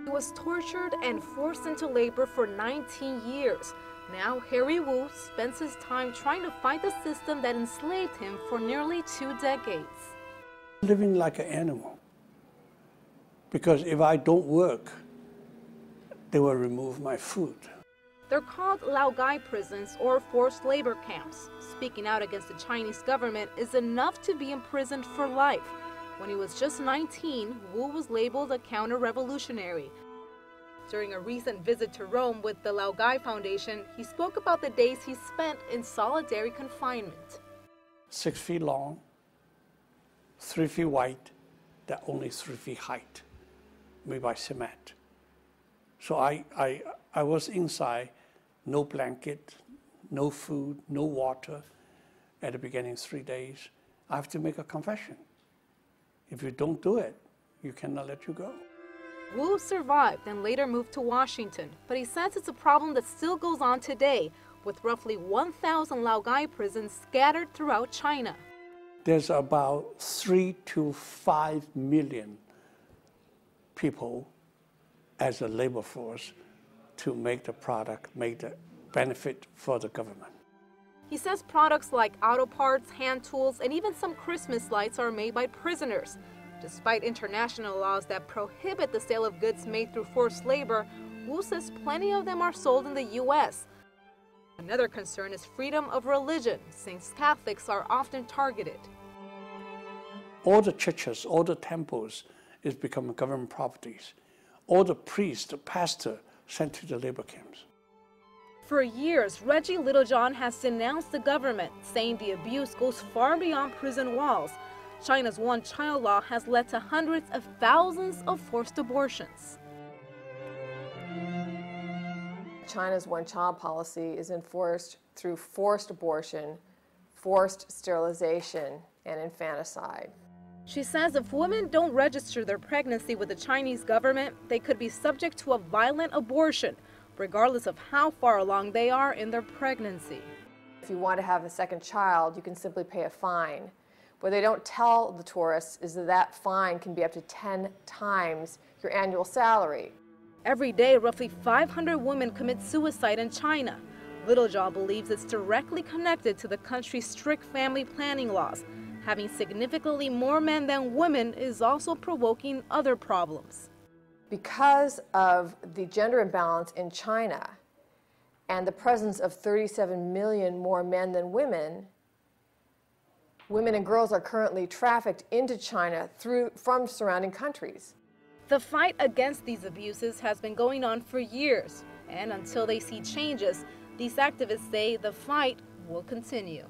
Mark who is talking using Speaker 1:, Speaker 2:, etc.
Speaker 1: He was tortured and forced into labor for 19 years. Now, Harry Wu spends his time trying to fight the system that enslaved him for nearly 2 decades.
Speaker 2: Living like an animal. Because if I don't work, they will remove my food.
Speaker 1: They're called Laogai prisons or forced labor camps. Speaking out against the Chinese government is enough to be imprisoned for life. When he was just 19, Wu was labeled a counter-revolutionary. During a recent visit to Rome with the Laogai Foundation, he spoke about the days he spent in solitary confinement.
Speaker 2: 6 feet long, 3 feet wide, that only 3 feet height, made by cement. So I was inside, no blanket, no food, no water. At the beginning 3 days, I have to make a confession. If you don't do it, you cannot let you go.
Speaker 1: Wu survived and later moved to Washington, but he says it's a problem that still goes on today, with roughly 1,000 Laogai prisons scattered throughout China.
Speaker 2: There's about 3 to 5 million people as a labor force to make the product, make the benefit for the government.
Speaker 1: He says products like auto parts, hand tools, and even some Christmas lights are made by prisoners. Despite international laws that prohibit the sale of goods made through forced labor, Wu says plenty of them are sold in the U.S. Another concern is freedom of religion, since Catholics are often targeted.
Speaker 2: All the churches, all the temples is becoming government properties. All the priests, the pastor, sent to the labor camps.
Speaker 1: For years, Reggie Littlejohn has denounced the government, saying the abuse goes far beyond prison walls. China's one-child law has led to hundreds of thousands of forced abortions.
Speaker 3: China's one-child policy is enforced through forced abortion, forced sterilization, and infanticide.
Speaker 1: She says if women don't register their pregnancy with the Chinese government, they could be subject to a violent abortion, regardless of how far along they are in their pregnancy.
Speaker 3: If you want to have a second child, you can simply pay a fine. What they don't tell the tourists is that that fine can be up to 10 times your annual salary.
Speaker 1: Every day, roughly 500 women commit suicide in China. Littlejohn believes it's directly connected to the country's strict family planning laws. Having significantly more men than women is also provoking other problems.
Speaker 3: Because of the gender imbalance in China and the presence of 37 million more men than women, women and girls are currently trafficked into China from surrounding countries.
Speaker 1: The fight against these abuses has been going on for years, and until they see changes, these activists say the fight will continue.